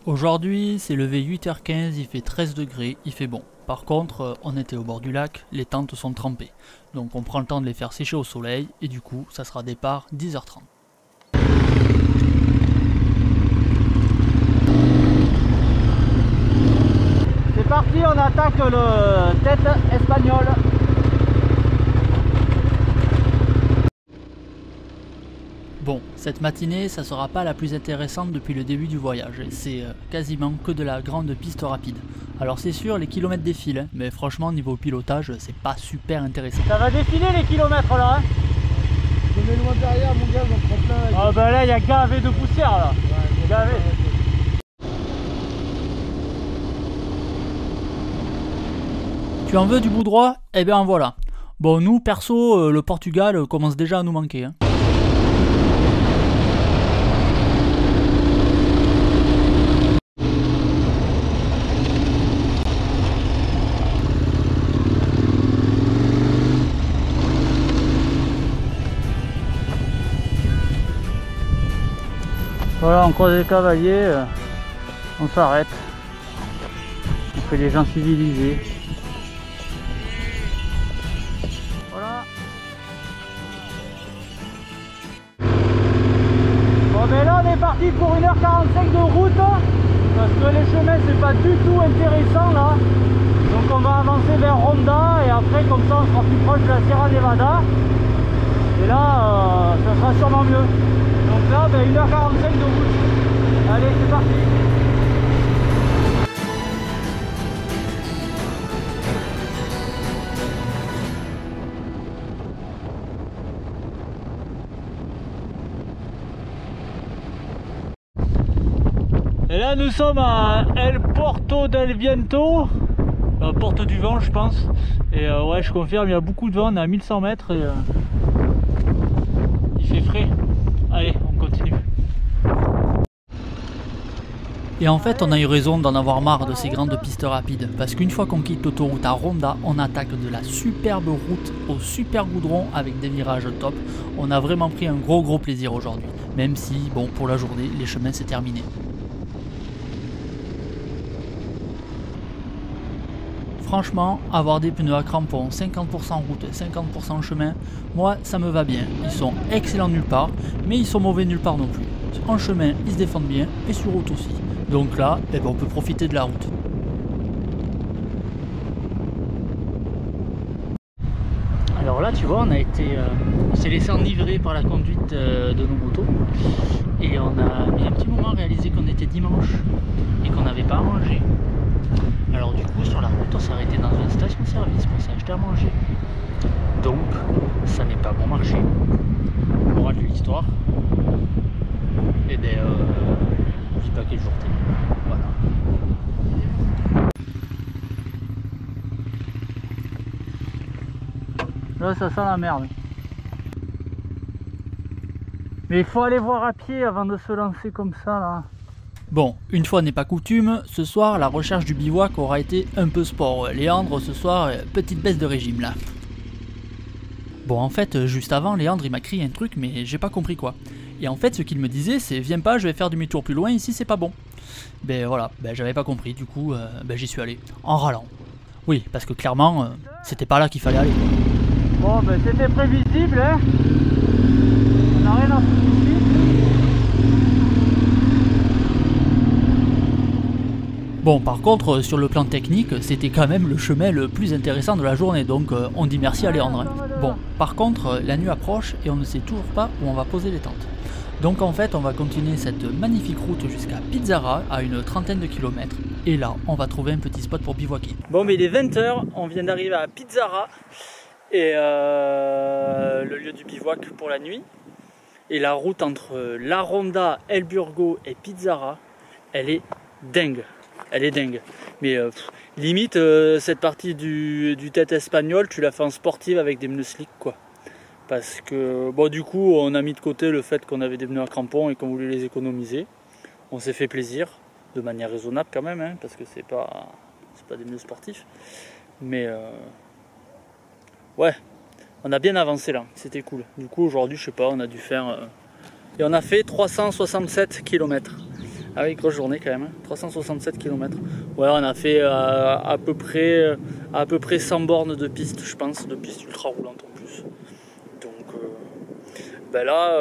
Aujourd'hui, c'est levé 8h15, il fait 13 degrés, il fait bon. Par contre, on était au bord du lac, les tentes sont trempées. Donc on prend le temps de les faire sécher au soleil et du coup, ça sera départ 10h30. C'est parti, on attaque le tête espagnole. Bon, cette matinée, ça sera pas la plus intéressante depuis le début du voyage. C'est quasiment que de la grande piste rapide. Alors c'est sûr, les kilomètres défilent, hein, mais franchement, niveau pilotage, c'est pas super intéressant. Ça va défiler les kilomètres là, hein. Je mets loin derrière mon gars, j'en prends plein. Ah bah là, il y a gavé de poussière là. Ouais, gavé. Tu en veux du bout droit? Eh bien voilà. Bon, nous, perso, le Portugal commence déjà à nous manquer. Hein. Voilà, on croise les cavaliers, on s'arrête. On fait les gens civilisés. Voilà. Bon ben là on est parti pour 1h45 de route. Parce que les chemins c'est pas du tout intéressant là. Donc on va avancer vers Ronda et après comme ça on sera plus proche de la Sierra Nevada. Et là ça sera sûrement mieux. Donc là, 1h45 de route. Allez, c'est parti. Et là, nous sommes à El Porto del Viento. Porte du vent, je pense. Et ouais, je confirme, il y a beaucoup de vent. On est à 1100 mètres et il fait frais. Allez, on continue. Et en fait, on a eu raison d'en avoir marre de ces grandes pistes rapides, parce qu'une fois qu'on quitte l'autoroute à Ronda, on attaque de la superbe route au super goudron avec des virages top. On a vraiment pris un gros plaisir aujourd'hui, même si, bon, pour la journée, les chemins c'est terminé. Franchement, avoir des pneus à crampons, 50% route, 50% chemin, moi ça me va bien. Ils sont excellents nulle part, mais ils sont mauvais nulle part non plus. En chemin, ils se défendent bien, et sur route aussi. Donc là, eh ben, on peut profiter de la route. Alors là, tu vois, on s'est laissé enivrer par la conduite de nos motos. Et on a mis un petit moment à réaliser qu'on était dimanche et qu'on n'avait pas à manger. Alors du coup, sur la route, on s'est arrêté dans une station-service pour s'acheter à manger. Donc, ça n'est pas bon marché. Morale de l'histoire. Et ben, je sais pas quel jour t'es. Voilà. Là, ça sent la merde. Mais il faut aller voir à pied avant de se lancer comme ça, là. Bon, une fois n'est pas coutume, ce soir la recherche du bivouac aura été un peu sport. Léandre, ce soir, petite baisse de régime là. Bon, en fait, juste avant, Léandre il m'a crié un truc, mais j'ai pas compris quoi. Et en fait, ce qu'il me disait, c'est viens pas, je vais faire demi-tour plus loin, ici c'est pas bon. Ben voilà, ben j'avais pas compris, du coup, ben j'y suis allé, en râlant. Oui, parce que clairement, c'était pas là qu'il fallait aller. Bon, ben c'était prévisible, hein. On n'a rien à foutre ici. Bon, par contre, sur le plan technique, c'était quand même le chemin le plus intéressant de la journée, donc on dit merci à Léandre. Bon, par contre, la nuit approche et on ne sait toujours pas où on va poser les tentes. Donc en fait, on va continuer cette magnifique route jusqu'à Pizzara, à une trentaine de kilomètres, et là, on va trouver un petit spot pour bivouaquer. Bon, mais il est 20h, on vient d'arriver à Pizzara, et le lieu du bivouac pour la nuit. Et la route entre La Ronda, El Burgo et Pizzara, elle est dingue. Elle est dingue. Mais limite, cette partie du tête espagnol, tu la fais en sportive avec des pneus slick, quoi. Parce que, bon, du coup, on a mis de côté le fait qu'on avait des pneus à crampons et qu'on voulait les économiser. On s'est fait plaisir, de manière raisonnable quand même, hein, parce que c'est pas des pneus sportifs. Mais, ouais, on a bien avancé là, c'était cool. Du coup, aujourd'hui, je sais pas, on a dû faire... et on a fait 367 km. Ah oui, grosse journée quand même, 367 km. Ouais, on a fait à peu près 100 bornes de piste, je pense, de piste ultra roulante en plus. Donc ben là,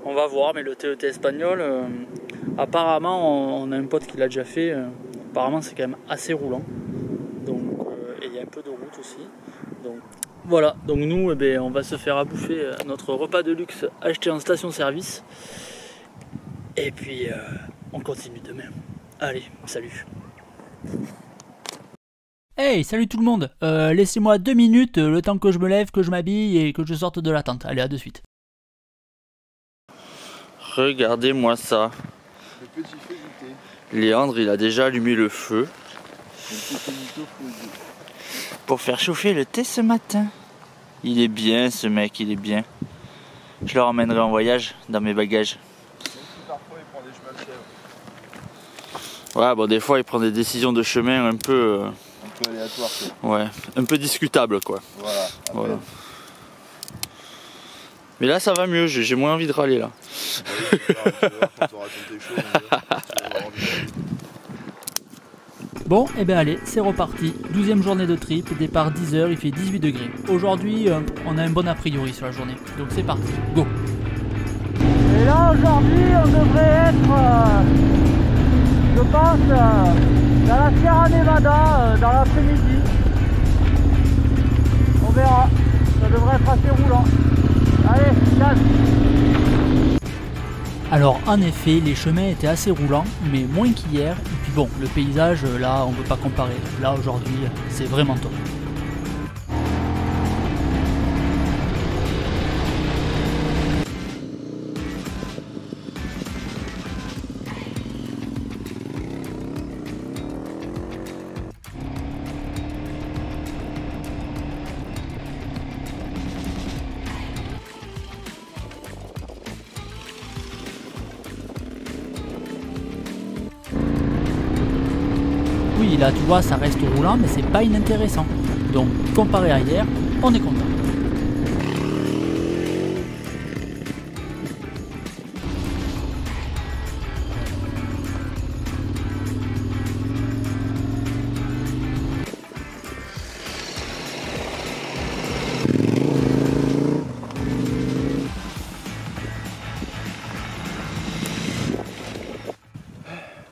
on va voir, mais le TET espagnol, apparemment, on a un pote qui l'a déjà fait, apparemment c'est quand même assez roulant. Donc, et il y a un peu de route aussi. Donc voilà, donc nous, eh bien, on va se faire à bouffer notre repas de luxe acheté en station-service. Et puis, on continue demain. Allez, salut. Hey, salut tout le monde. Laissez-moi 2 minutes, le temps que je me lève, que je m'habille et que je sorte de la tente. Allez, à de suite. Regardez-moi ça. Le petit feu du thé. Léandre, il a déjà allumé le feu pour faire chauffer le thé ce matin. Il est bien ce mec, il est bien. Je le ramènerai en voyage dans mes bagages. Parfois il prend des chemins de chèvre. Ouais, bon, des fois il prend des décisions de chemin un peu aléatoire quoi. ouais, un peu discutables quoi. Voilà. Voilà. Mais là ça va mieux, j'ai moins envie de râler là. Bon, et bien allez, c'est reparti. 12e journée de trip, départ 10h, il fait 18 degrés. Aujourd'hui, on a un bon a priori sur la journée. Donc c'est parti, go. Et là aujourd'hui, on devrait être, je pense, dans la Sierra Nevada, dans l'après-midi. On verra, ça devrait être assez roulant. Allez, casse. Alors en effet, les chemins étaient assez roulants, mais moins qu'hier. Et puis bon, le paysage, là, on ne peut pas comparer. Là, aujourd'hui, c'est vraiment top. Oui, là, tu vois, ça reste roulant, mais c'est pas inintéressant. Donc, comparé à hier, on est content.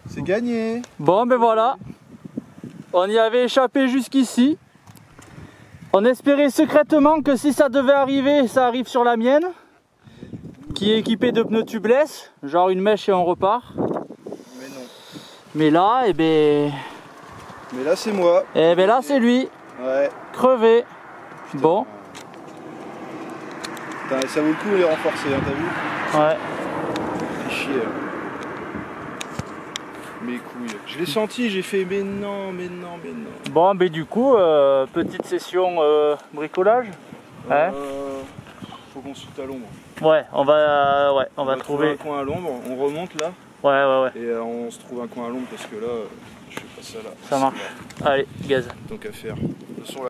C'est gagné. Bon ben voilà, on y avait échappé jusqu'ici. On espérait secrètement que si ça devait arriver, ça arrive sur la mienne, qui est équipée de pneus tubeless, genre une mèche et on repart. Mais non. Mais là, eh ben... Mais là c'est moi. Eh ben là c'est lui, Ouais. crevé. Putain. Bon. Putain, ça vaut le coup de les renforcer, hein, t'as vu? Ouais. Fait chier. Mes couilles. Je l'ai senti, j'ai fait mais non, mais non, mais non. Bon ben du coup, petite session bricolage. Hein Faut qu'on se foute à l'ombre. Ouais, on va trouver un coin à l'ombre, on remonte là. Ouais. Et on se trouve un coin à l'ombre parce que là, je fais pas ça là. Ça marche. Allez, gaz. Tant qu'à faire. Sur la...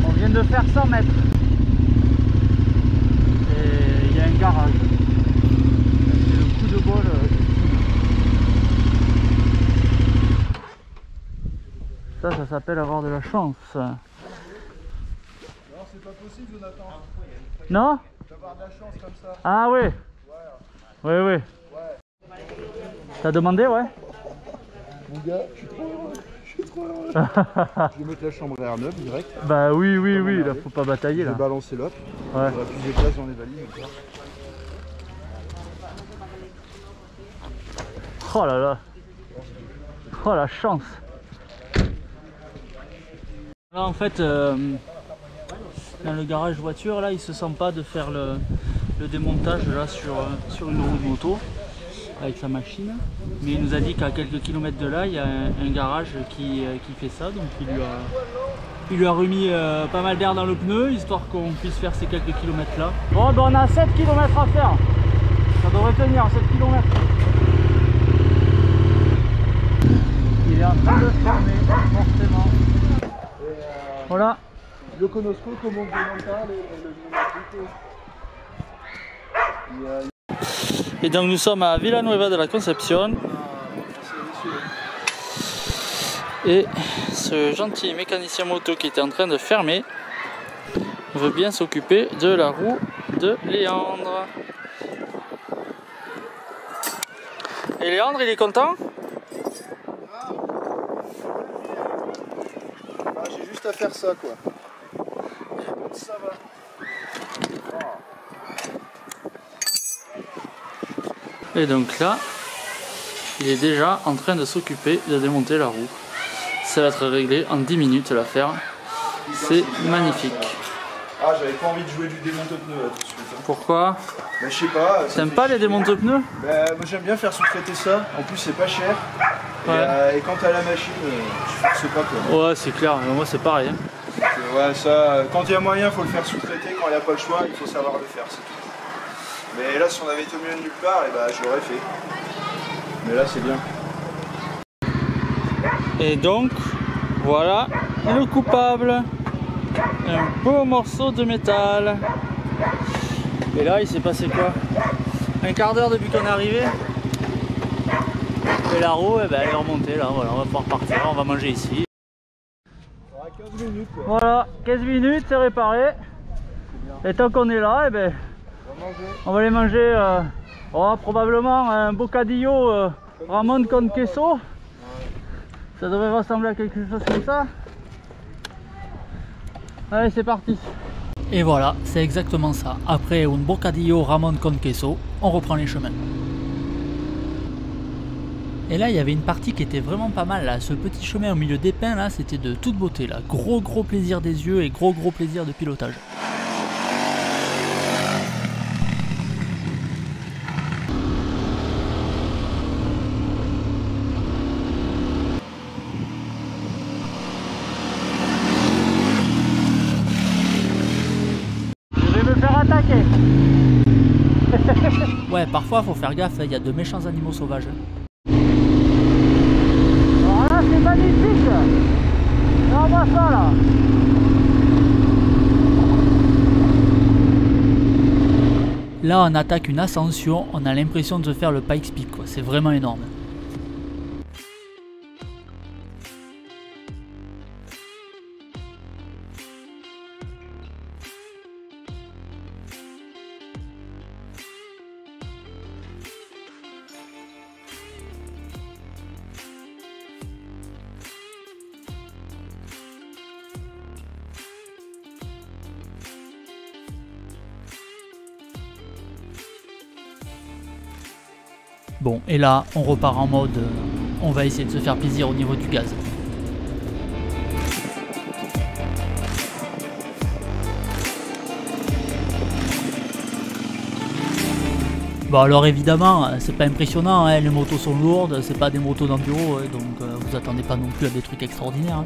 On vient de faire 100 mètres. Et il y a un garage. C'est le coup de bol. Ça s'appelle avoir de la chance. Non, c'est pas possible, Jonathan. Non? D'avoir de la chance comme ça. Ah oui. Oui. Ouais. T'as demandé, ouais? Mon gars, je suis trop heureux. Je vais mettre la chambre à air neuve direct. Bah oui, là faut pas batailler Je là. vais balancer l'autre. Ouais. On aura plus de place dans les valises. Oh là là. Oh la chance. Là en fait, dans le garage voiture, là, il se sent pas de faire le démontage là sur une roue de moto avec sa machine. Mais il nous a dit qu'à quelques kilomètres de là, il y a un garage qui fait ça. Donc il lui a remis pas mal d'air dans le pneu, histoire qu'on puisse faire ces quelques kilomètres là. Bon, ben on a 7 km à faire. Ça devrait tenir 7 km. Il est en train de se fermer, forcément. Voilà. Le Conosco, comment on demande ça, le pneumatique. Et donc nous sommes à Villanueva de la Concepción. Et ce gentil mécanicien moto qui était en train de fermer veut bien s'occuper de la roue de Léandre. Et Léandre, il est content? Ah, j'ai juste à faire ça quoi. Ça va. Et donc là, il est déjà en train de s'occuper de démonter la roue. Ça va être réglé en 10 minutes l'affaire. C'est magnifique. Ah, j'avais pas envie de jouer du démonte-pneus là tout de suite. Hein. Pourquoi? Bah, je sais pas. T'aimes pas les démonte-pneus? Bah, moi j'aime bien faire sous-traiter ça. En plus, c'est pas cher. Ouais. Et quand t'as la machine, je force pas quoi. Ouais, c'est clair. Moi, c'est pareil. Hein. Ouais, ça, quand il y a moyen, faut le faire sous-traiter. Quand il n'y a pas le choix, il faut savoir le faire, c'est tout. Mais là, si on avait été au milieu de nulle part, et bah, je l'aurais fait. Mais là, c'est bien. Et donc, voilà le coupable. Un beau morceau de métal. Et là, il s'est passé quoi? Un quart d'heure depuis qu'on est arrivé. Et la roue, eh ben, elle est remontée là. Voilà, on va pouvoir partir, on va manger ici. 15 minutes quoi. Voilà, 15 minutes, c'est réparé. Et tant qu'on est là, eh ben, on va aller manger probablement un bocadillo Ramon con queso. Ça devrait ressembler à quelque chose comme ça. Allez, c'est parti. Et voilà, c'est exactement ça. Après un bocadillo Ramon con queso, on reprend les chemins. Et là, il y avait une partie qui était vraiment pas mal là. Ce petit chemin au milieu des pins là, c'était de toute beauté là. Gros plaisir des yeux et gros plaisir de pilotage. Je vais me faire attaquer. Ouais, parfois faut faire gaffe, il y a de méchants animaux sauvages. Alors là, c'est magnifique. On voit ça là. Là, on attaque une ascension, on a l'impression de se faire le Pikes Peak, quoi. C'est vraiment énorme. Bon, et là, on repart en mode, on va essayer de se faire plaisir au niveau du gaz. Bon alors évidemment, c'est pas impressionnant, hein, les motos sont lourdes, c'est pas des motos d'enduro, donc vous attendez pas non plus à des trucs extraordinaires. Hein.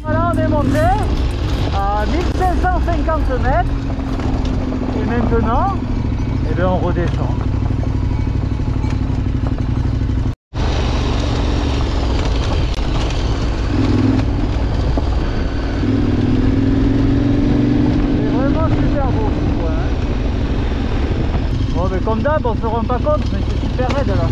Voilà, on est monté à 1550 mètres et maintenant, eh bien, on redescend. C'est vraiment super beau ce coin. Hein. Bon, mais comme d'hab, on se rend pas compte, mais c'est super raide là.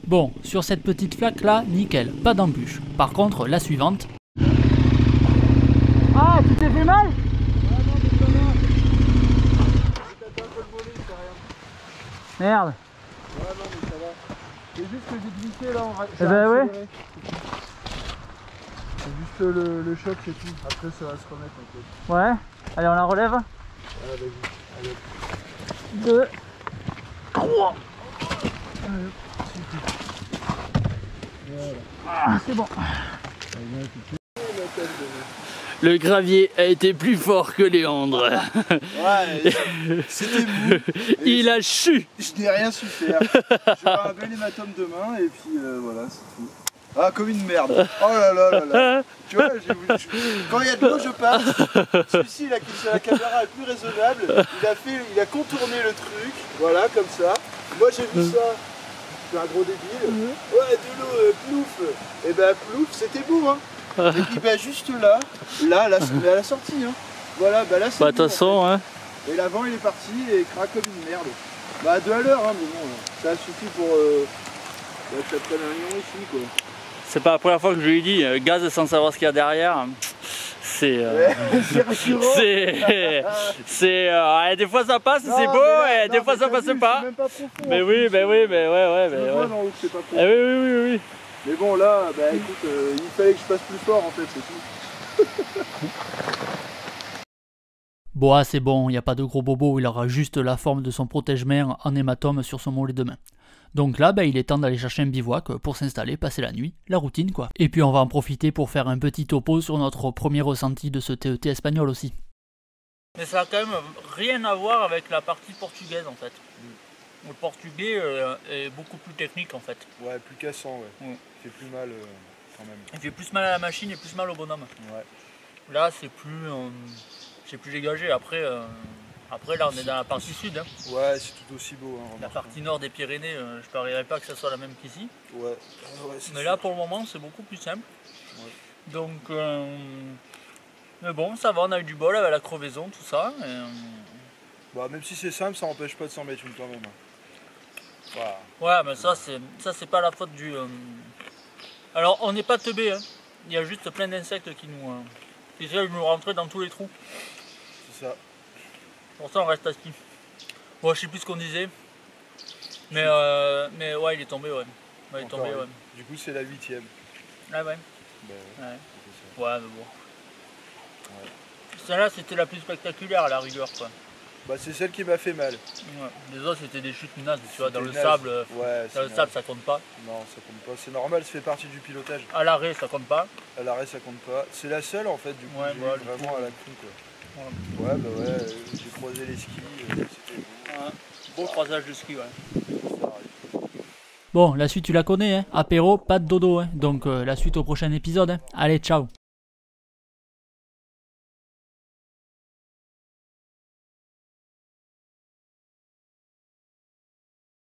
Bon, sur cette petite flaque là, nickel, pas d'embûche. Par contre, la suivante... Ah, tu t'es fait mal? Ah non, mais ça va. J'ai tapé un peu le mollet, c'est rien. Merde. Ouais, non, mais ça va. C'est juste que j'ai glissé là, Eh ben ouais. C'est juste le choc, c'est tout. Après, ça va se remettre un peu. Ouais. Allez, on la relève. Ah, vas-y. Allez. 2, 3. Ah, c'est bon. Le gravier a été plus fort que Léandre. Ouais, c'était mou. Il a chu. Je n'ai rien su faire. J'aurai un bel hématome demain et puis voilà, c'est tout. Ah, comme une merde. Oh là là là là. Tu vois, quand il y a de l'eau, je passe. Celui-ci, là, qui est sur la caméra, est plus raisonnable. Il a contourné le truc. Voilà, comme ça. Moi, j'ai vu ça. Je suis un gros débile. Ouais, de l'eau, plouf. Et ben, plouf, c'était beau, hein. Et puis, ben, juste là, à la sortie, hein. Voilà, ben là, c'est. Bah, de toute façon, hein. Et l'avant, il est parti et craque comme une merde. Bah, 2 à l'heure, hein, mais bon, ça suffit pour que ça prenne un lion ici, quoi. C'est pas la première fois que je lui dis gaz sans savoir ce qu'il y a derrière. C'est. C'est. Des fois ça passe, c'est beau, et des fois ça passe pas. Mais oui, mais ouais. C'est pas Eh oui. Mais bon, là, bah écoute, il fallait que je passe plus fort en fait, c'est tout. Bon, ah, c'est bon, il n'y a pas de gros bobo, il aura juste la forme de son protège-mer en hématome sur son mollet de main. Donc là, il est temps d'aller chercher un bivouac pour s'installer, passer la nuit, la routine quoi. Et puis on va en profiter pour faire un petit topo sur notre premier ressenti de ce TET espagnol aussi. Mais ça a quand même rien à voir avec la partie portugaise en fait. Le portugais est beaucoup plus technique en fait. Ouais, plus cassant, ouais. Il fait plus mal quand même. Il fait plus mal à la machine et plus mal au bonhomme. Ouais. Là c'est plus dégagé. Après là on est dans la partie sud. Hein. Ouais, c'est tout aussi beau. Hein, la partie nord des Pyrénées, je parierais pas que ça soit la même qu'ici. Ouais. Mais là pour le moment c'est beaucoup plus simple. Ouais. Donc mais bon, ça va, on a eu du bol avec la crevaison, tout ça. Bah, même si c'est simple, ça n'empêche pas de s'en mettre une quand même. Voilà. Ouais, mais ça c'est pas la faute du. Alors on n'est pas teubé, hein. Il y a juste plein d'insectes qui essayent de nous rentrer dans tous les trous. C'est ça. Pour ça on reste assis. Bon, je sais plus ce qu'on disait. Mais ouais, il est tombé, ouais. Ouais, il est tombé, ouais. Du coup, c'est la 8ème. Ah ouais. Ben, ouais, mais bon. Ouais. Celle-là, c'était la plus spectaculaire à la rigueur, quoi. Bah, c'est celle qui m'a fait mal. Ouais. Les autres, c'était des chutes nazes, tu vois, dans le sable. Ouais, dans le sable, ça compte pas. Non, ça compte pas. C'est normal, ça fait partie du pilotage. À l'arrêt, ça compte pas. À l'arrêt, ça compte pas. C'est la seule, en fait, du coup, vraiment à la clou, quoi. Ouais, bah ouais, j'ai croisé les skis, c'était beau. Ouais. Beau croisage de ski, ouais. Bon, la suite tu la connais, hein. Apéro, pas de dodo, hein. Donc la suite au prochain épisode, hein. Allez, ciao.